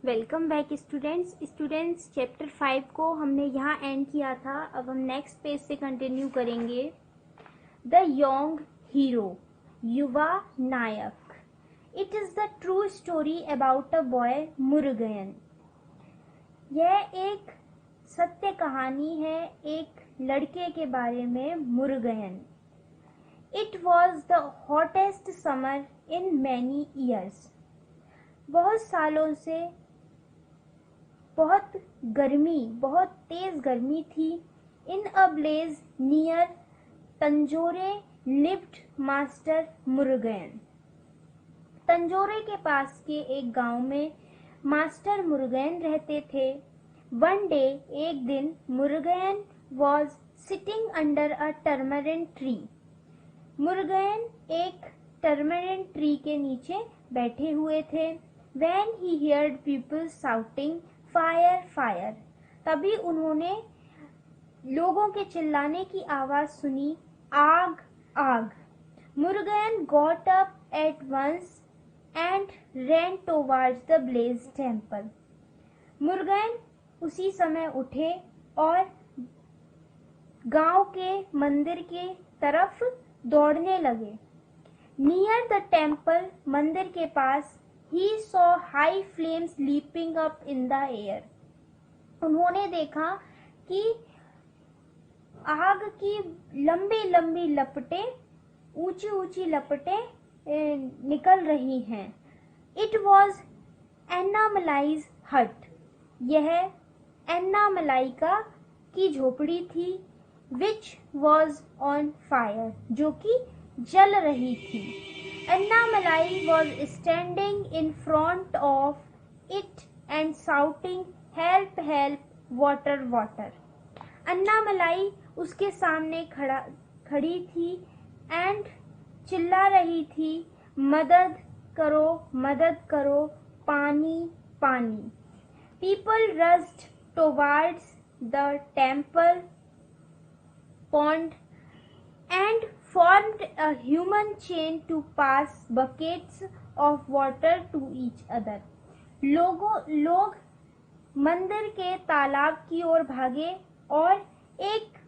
Welcome back students chapter 5 को हमने यहाँ एंड किया था। अब हम नेक्स्ट पेज से कंटिन्यू करेंगे। द यंग हीरो, युवा नायक। It is the true story about a boy Murugan. यह एक सत्य कहानी है एक लड़के के बारे में, Murugan. It was the hottest summer in many years. बहुत सालों से बहुत तेज गर्मी थी। In a blaze near Tanjore lived master Murugan. Tanjore के पास के एक गांव में मास्टर मुरुगन रहते थे। वन डे, एक दिन, Murugan was sitting under a tamarind tree. Murugan एक टर्मरिन ट्री के नीचे बैठे हुए थे। When he heard people shouting, "Fire! Fire!" तभी उन्होंने लोगों के चिल्लाने की आवाज सुनी, आग! आग! Murugan got up at once and ran towards the blaze temple. Murugan उसी समय उठे और गांव के मंदिर के तरफ दौड़ने लगे। Near the temple, मंदिर के पास, he saw high flames leaping up in the air. उन्होंने देखा कि आग की लंबी लंबी लपटें, ऊंची ऊंची लपटें निकल रही हैं। It was अन्नामलाई's hut. यह अन्नामलाई की झोपड़ी थी। Which was on fire. जो कि जल रही थी। Annamalai was standing in front of it and shouting, "Help! Help! Water! Water!" Annamalai उसके सामने खड़ी थी and चिल्ला रही थी, मदद करो, मदद करो, पानी, पानी। People rushed towards the temple pond and formed a human chain to pass buckets of water to each other. लोग मंदिर के तालाब की ओर भागे और एक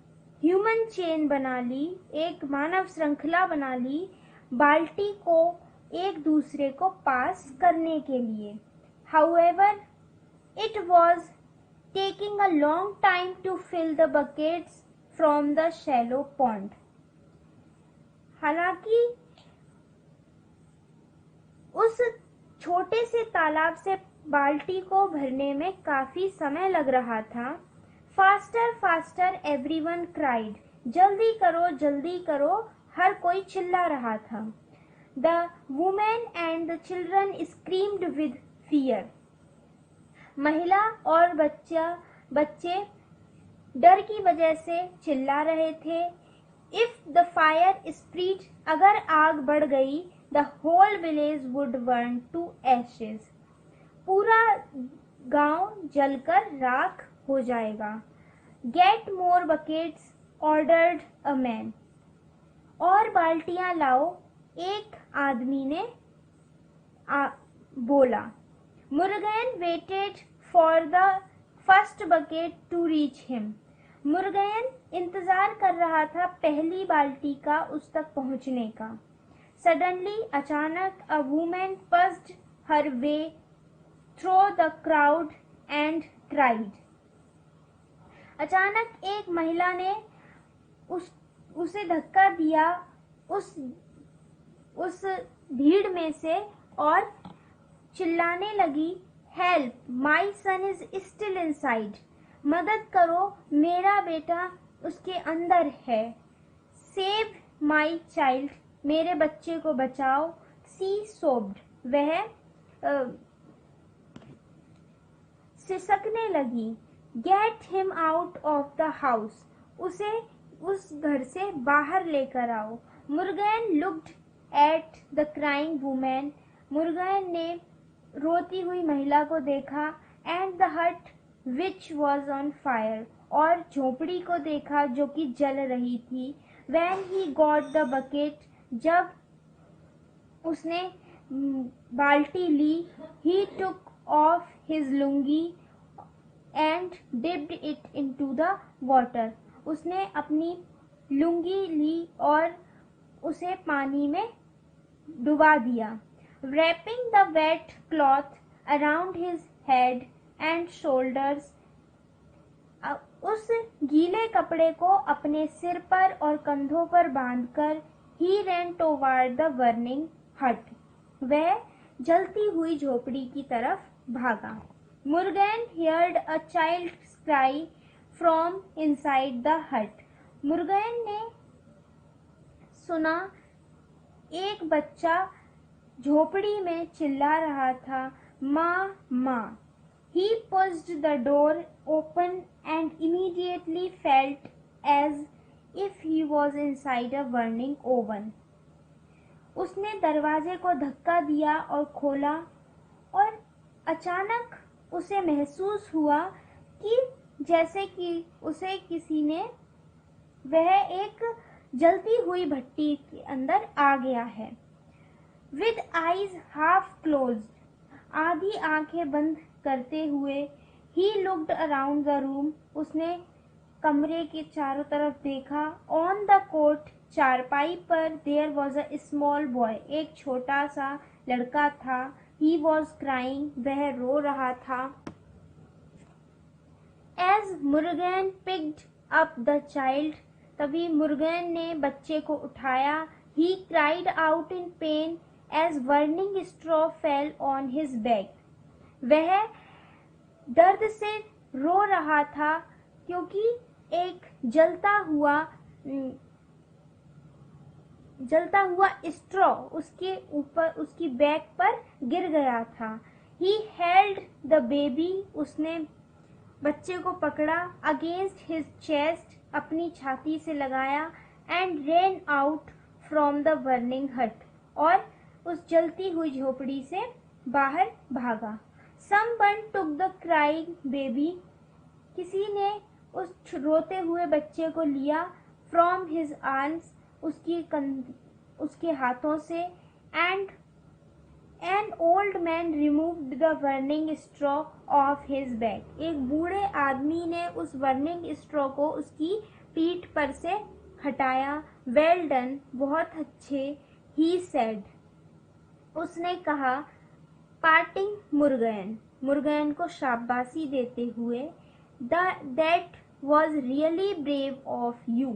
ह्यूमन चेन बना ली, एक मानव श्रृंखला बना ली, बाल्टी को एक दूसरे को पास करने के लिए। However, it was taking a long time to fill the buckets from the shallow pond. हालांकि उस छोटे से तालाब से बाल्टी को भरने में काफी समय लग रहा था। Faster faster everyone cried. जल्दी करो, हर कोई चिल्ला रहा था। The women and the children screamed with fear. महिला और बच्चे डर की वजह से चिल्ला रहे थे। If the fire spread, अगर आग बढ़ गई, the whole village would burn to ashes. पूरा गांव जलकर राख हो जाएगा। Get more buckets, ordered a man. और बाल्टियां लाओ, एक आदमी ने बोला। Murugan waited for the first bucket to reach him. Murugan इंतजार कर रहा था पहली बाल्टी का उस तक पहुंचने का। सडनली, अचानक, a women pushed her way through the crowd and cried. अचानक एक महिला ने उसे धक्का दिया उस भीड़ में से और चिल्लाने लगी, help! My son is still inside. मदद करो, मेरा बेटा उसके अंदर है। सेव माई चाइल्ड, मेरे बच्चे को बचाओ। सी सोब्ड, वह सिसकने लगी। Get him out of the house, उसे उस घर से बाहर लेकर आओ। Murugan looked at the crying women. Murugan ने रोती हुई महिला को देखा। एंड द हट which was on fire, और झोपड़ी को देखा जो कि जल रही थी। When he got the bucket, जब उसने बाल्टी ली, he took off his lungi and dipped it into the water. उसने अपनी लुंगी ली और उसे पानी में डुबा दिया. Wrapping the wet cloth around his head and shoulders, उस गीले कपड़े को अपने सिर पर और कंधों पर बांधकर he ran toward the burning hut. वह जलती हुई झोपड़ी की तरफ भागा. Murugan heard a child's cry from inside the hut. Murugan ने सुना एक बच्चा झोपड़ी में चिल्ला रहा था, माँ माँ. He pushed the door open and immediately felt as if he was inside a burning oven. उसने दरवाजे को धक्का दिया और खोला और अचानक उसे महसूस हुआ कि जैसे कि उसे किसी ने वह एक जलती हुई भट्टी के अंदर आ गया है. With eyes half closed, आधी आंखें बंद करते हुए he looked around the room. उसने कमरे के चारों तरफ देखा. On the cot, चारपाई पर there was a small boy. एक छोटा सा लड़का था. He was crying. वह रो रहा था. As Murugan picked up the child, तभी मुर्गन ने बच्चे को उठाया. He cried out in pain as burning straw fell on his back. वह दर्द से रो रहा था क्योंकि एक जलता हुआ स्ट्रॉ उसके ऊपर उसकी बैक पर गिर गया था. He held the baby. उसने बच्चे को पकड़ा. Against his chest, अपनी छाती से लगाया. And ran out from the burning hut. और उस जलती हुई झोपड़ी से बाहर भागा. Someone took the crying baby. किसी ने उस रोते हुए बच्चे को लिया. From his arms, उसके हाथों से. And an old man removed the burning straw off his back. एक बूढ़े आदमी ने उस burning straw को उसकी पीठ पर से हटाया. Well done, बहुत अच्छे. He said. उसने कहा. Patting मुर्गन को शाबाशी देते हुए. That was really brave of you.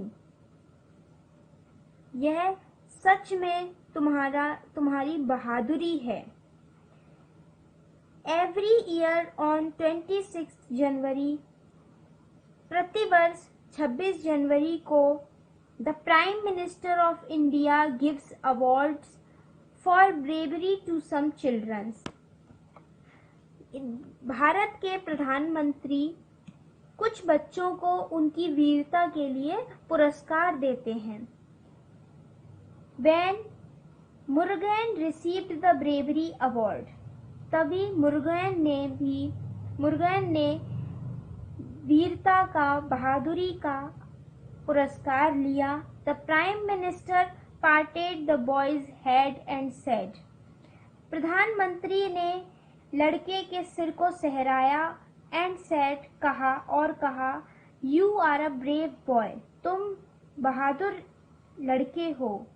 यह सच में तुम्हारी बहादुरी है. Every year on 26 जनवरी, प्रतिवर्ष 26 जनवरी को the Prime Minister of India gives awards for bravery to some children. Bharat के प्रधानमंत्री कुछ बच्चों को उनकी वीरता के लिए पुरस्कार देते हैं. When Murugan received the bravery award, तभी मुर्गन ने वीरता का बहादुरी का पुरस्कार लिया. The Prime Minister patted the boy's head and said. प्रधानमंत्री ने लड़के के सिर को सहराया. And said, कहा, You are a brave boy. तुम बहादुर लड़के हो.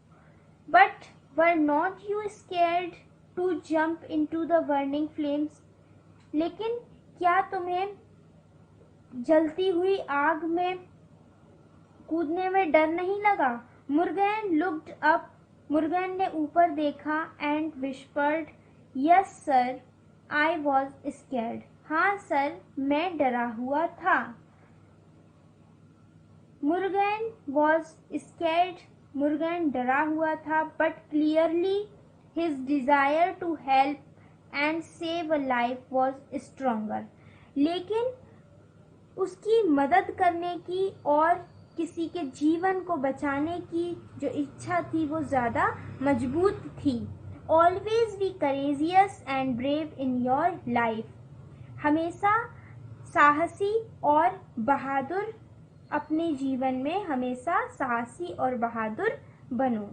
But were not you scared to jump into the burning flames? लेकिन क्या तुम्हें जलती हुई आग में कूदने में डर नहीं लगा? Murugan looked up. मुर्गन ने ऊपर देखा. And whispered, Yes sir, I was scared. हाँ सर, मैं डरा हुआ था. Murugan was scared. मुर्गन डरा हुआ था. But clearly his desire to help and save a life was stronger. लेकिन उसकी मदद करने की और किसी के जीवन को बचाने की जो इच्छा थी वो ज़्यादा मजबूत थी. Always be courageous and brave in your life. हमेशा साहसी और बहादुर अपने जीवन में हमेशा साहसी और बहादुर बनो.